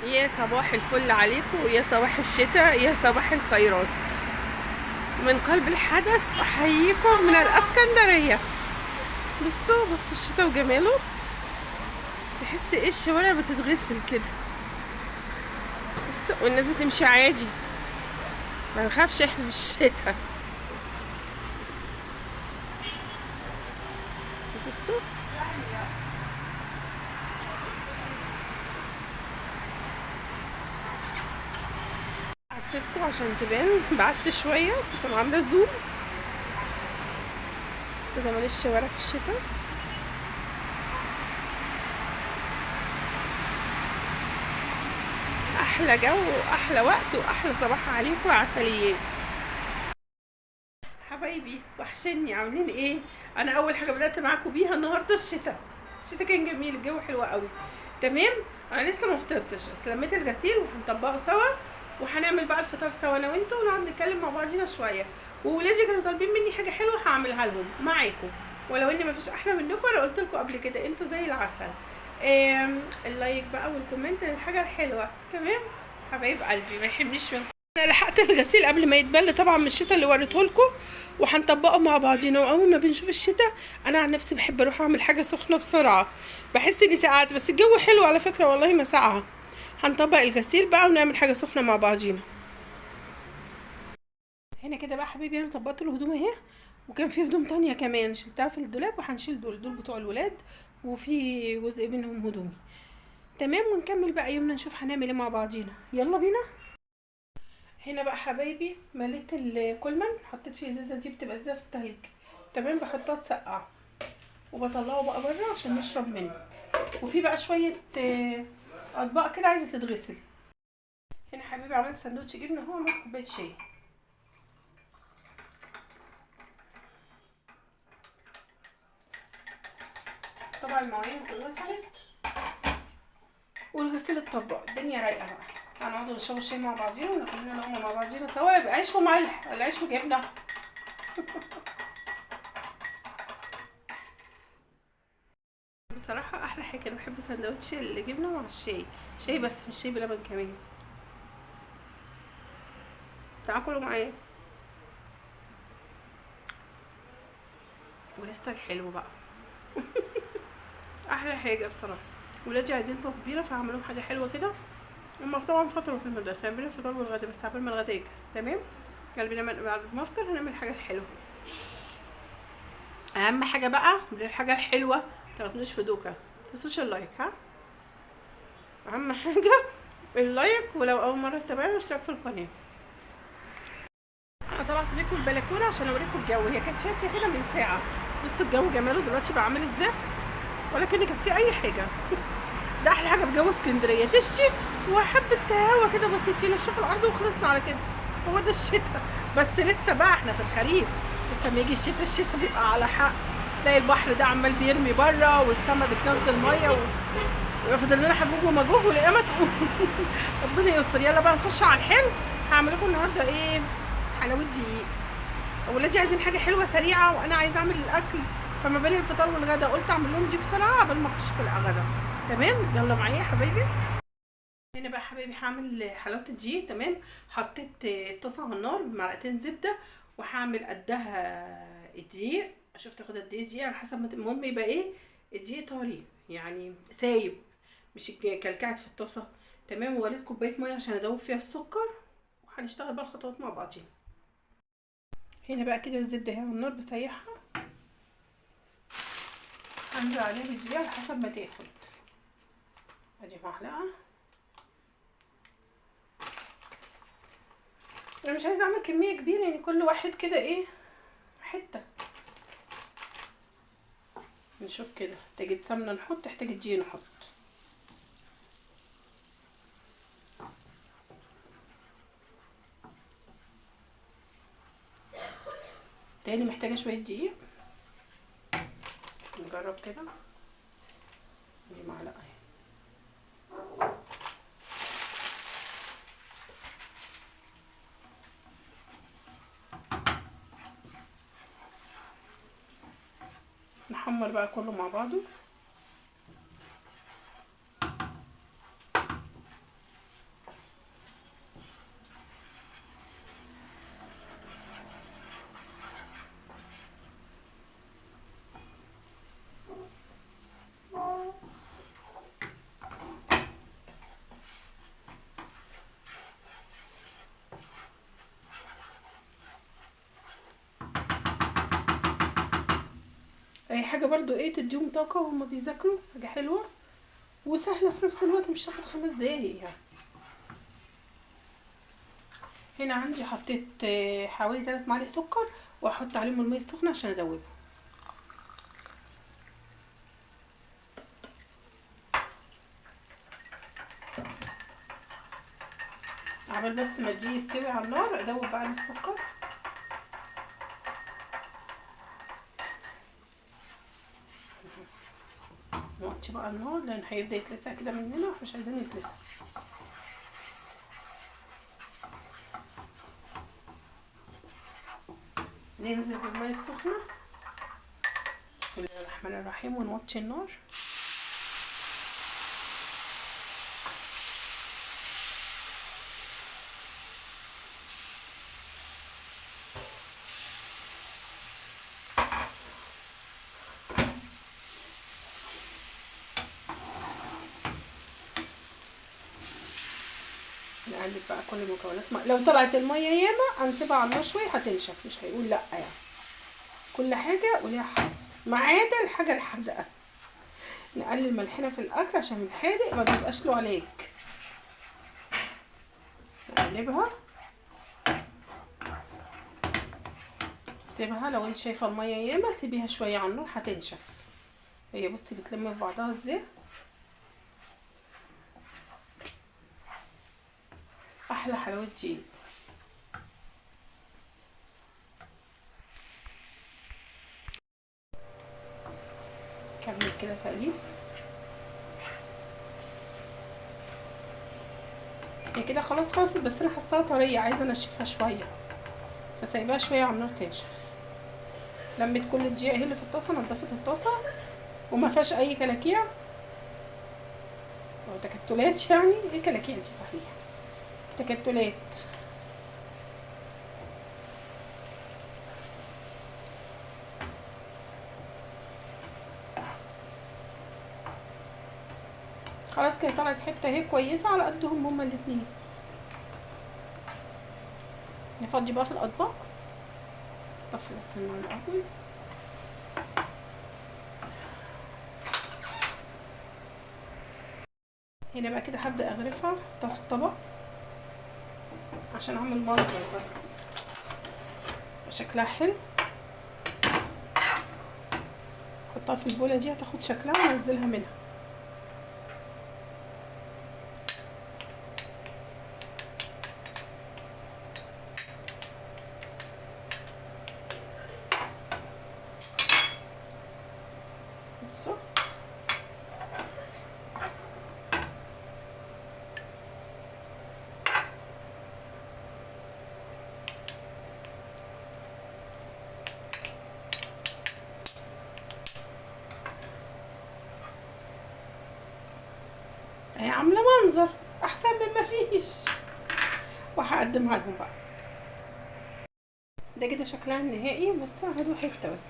يا صباح الفل عليكم، ويا صباح الشتاء، يا صباح الخيرات. من قلب الحدث أحييكم من الإسكندرية. بصوا الشتاء وجماله. تحس ايه الشوارع بتتغسل كده. بص، والناس بتمشي عادي، ما نخافش احنا من الشتاء. بصوا، بعتلكوا عشان تبان، بعت شوية كنت عاملة زوم. بس جمال الشوارع في الشتاء. احلى جو واحلى وقت واحلى صباح عليكم عسليات حبايبي، وحشني. عاملين ايه؟ انا اول حاجه بدات معاكم بيها النهارده الشتاء كان جميل، الجو حلو قوي. تمام. انا لسه ما فطرتش، بس لميت الغسيل وهنطبقه سوا، وهنعمل بقى الفطار سوا انا وانتوا، ونقعد نتكلم مع بعضينا شويه. وولادي كانوا طالبين مني حاجه حلوه هعملها لهم معاكم، ولو ان مفيش احلى منكم. انا قلت لكم قبل كده انتوا زي العسل. اللايك بقى والكومنت للحاجه الحلوه. تمام. حبايب قلبي ما يحبنيش منكم. انا لحقت الغسيل قبل ما يتبل طبعا من الشتاء اللي وريته لكم، وهنطبقه مع بعضينا. واول ما بنشوف الشتاء، انا عن نفسي بحب اروح اعمل حاجه سخنه بسرعه. بحس اني سقعت، بس الجو حلو على فكره، والله ما ساقعه. هنطبق الغسيل بقى ونعمل حاجه سخنه مع بعضينا. هنا كده بقى حبيبي، انا طبقت الهدوم اهي، وكان في هدوم تانية كمان شلتها في الدولاب، وهنشيل دول بتوع الولاد، وفي جزء منهم هدومي. تمام. ونكمل بقى يومنا، نشوف هنعمل ايه مع بعضينا. يلا بينا. هنا بقى حبايبي مليت الكولمن، حطيت فيه ازازه، دي بتبقى ازازه في التلج. تمام. بحطها تسقع، وبطلعه بقى بره عشان نشرب منه. وفي بقى شويه اطباق كده عايزه تتغسل. هنا حبيبي عملت سندوتش جبنه اهو، عملت كوبايه شاي. طبعا المواعين اتغسلت والغسيل اتطبق، الدنيا رايقه بقى. هنقعد نشرب الشاي مع بعضينا، وناكل لنا لقمه مع بعضينا سوا، يبقى عيش وملح ولا عيش وجبنه. بصراحه احلى حاجه، انا بحب سندوتش الجبنه مع الشاي. شاي بس، مش شاي بلبن كمان. تعالوا كلوا معايا. ولسه الحلو بقى احلى حاجه بصراحه. ولادي عايزين تصبيره، فهعمل لهم حاجه حلوه كده. هما طبعا فطروا في المدرسه، هنعمل الفطار والغدا، بس قبل ما الغدا يجهز. تمام. قلبي بعد ما افطر هنعمل حاجه حلوه. اهم حاجه بقى من الحاجه الحلوه، متاخدوش في دوكا، متنسوش اللايك. ها، اهم حاجه اللايك، ولو اول مره تتابعوني اشترك في القناه. انا طلعت بيكم البلكونه عشان اوريكم الجو، هي كانت شاتيه كده من ساعه. بصوا الجو جماله دلوقتي بقى عامل ازاي، ولكن كان في اي حاجه. ده احلى حاجه في جو اسكندريه، تشتي وحبه هوا كده بسيط، نشوف الارض وخلصنا على كده. هو ده الشتاء. بس لسه بقى احنا في الخريف، بس لما يجي الشتاء بيبقى على حق. تلاقي البحر ده عمال بيرمي بره، والسما بتنزل ميه ويفضل لنا حبوب ومجوه والقيامه تقوم. ربنا يستر. يلا بقى نخش على الحلو. هعمل لكم النهارده ايه؟ حلاوه دقيق. اولادي عايزين حاجه حلوه سريعه، وانا عايزه اعمل الاكل. فما بين الفطار والغدا قلت اعمل لهم دي بسرعه قبل ما اخش في الغدا. تمام. يلا معايا يا حبايبي. هنا بقى حبايبي هعمل حلاوه الدقيق. تمام. حطيت طاسه على النار بمعلقتين زبده، وهعمل قدها الدقيق. اشوف تاخد قد ايه دقيق على حسب ما المهم يبقى ايه، الدقيق طري يعني سايب، مش كلكعت في الطاسه. تمام. وغليت كوبايه ميه عشان ادوب فيها السكر، وهنشتغل بقى الخطوات مع بعضين. هنا بقى كده الزبده اهي على النار بسيحها، هنزل عليها بالدقيق على حسب ما تاخد. ادي معلقه. انا مش عايزه اعمل كميه كبيره، يعني كل واحد كده ايه، حته. نشوف كده، تجد سمنه نحط، تحتاج دقيق نحط. تاني محتاجه شويه دقيق. نجرب كده. دي معلقه اهي. نحمر بقى كله مع بعضه. اي حاجه برضو ايه تديهم طاقه وهما بيذاكروا، حاجه حلوه وسهله في نفس الوقت، مش هتاخد 5 دقايق يعني. هنا عندي حطيت حوالي 3 معالق سكر، واحط عليهم الميه السخنه عشان ادوبهم. عمال بس ما تجي يستوي على النار ادوب بقى السكر. نوطي بقى النار لان هيبدا يتلسع كده مننا ومش عايزين يتلسع. ننزل بالميه السخنه، بسم الله الرحمن الرحيم، ونوطي النار. نقلب بقى كل المكونات. لو طلعت الميه ياما هنسيبها على النار شويه هتنشف، مش هيقول لا يعني. كل حاجه وليها حق ما عدا الحاجه الحادقه. نقلل ملحنا في الاكل عشان الحادق ما بيبقاش له علاج. نقلبها، سيبها. لو انت شايفه الميه ياما سيبيها شويه على النار هتنشف. هي بصي بتلم في بعضها ازاي. احلى حلاوه جيلي. كمل كده تقليب. هي كده خلاص خلصت، بس انا حاساها طريه عايزه انشفها شويه، فسايباها شويه على النار تنشف. لميت كل الدقيق اللي في الطاسه، نضفت الطاسه وما فيهاش اي كلاكيع او تكتلات. يعني ايه كلاكيع دي؟ صحيح تكتلات. خلاص كده طلعت حته اهي كويسه على قدهم هما الاتنين. نفضي بقى في الاطباق. طفي بس النار الاول. هنا بقى كده هبدا اغرفها، احطها في الطبق عشان اعمل منظر بس شكلها حلو. احطها في البوله دي هتاخد شكلها وانزلها منها. بصوا هي عامله منظر احسن من ما فيش. وهقدمها لهم بقى. ده كده شكلها النهائي. بصوا هدوا حته بس.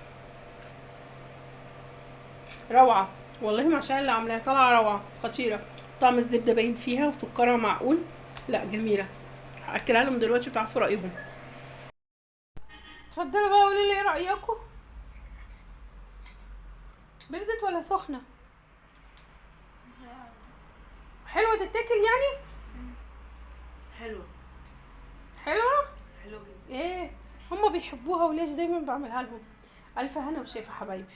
روعه والله، ما شاء الله عاملاها طالعه روعه خطيره. طعم الزبده باين فيها وسكرها معقول. لا جميله. هاكلها لهم دلوقتي وتعرفوا رايهم. اتفضلوا بقى قولوا لي ايه رايكم. بردت ولا سخنه؟ حلوه تتاكل يعني. حلوة حلوه. حلوة جدا. ايه هما بيحبوها وليش دايما بعملها لهم. الف هنا وشايفه حبايبي.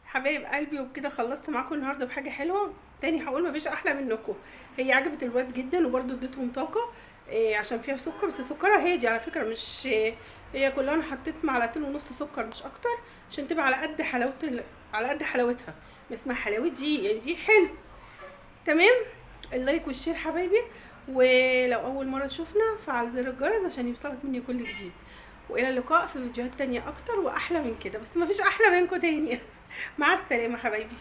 حبايب قلبي، وبكده خلصت معاكم النهارده بحاجه حلوه. تاني هقول مفيش احلى منكم. هي عجبت الولاد جدا وبرده اديتهم طاقه عشان فيها سكر، بس سكرها هادي على فكره، مش هي كلها. انا حطيت 2.5 معلقة سكر مش اكتر، عشان تبقى على قد على قد حلاوتها. اسمها حلاوه دي يعني دي حلو. تمام. اللايك والشير حبايبي، ولو اول مره تشوفنا فعل زر الجرس عشان يوصلك مني كل جديد. والى اللقاء في فيديوهات تانية اكتر واحلى من كده، بس مفيش احلى منكم تاني. مع السلامه حبايبي.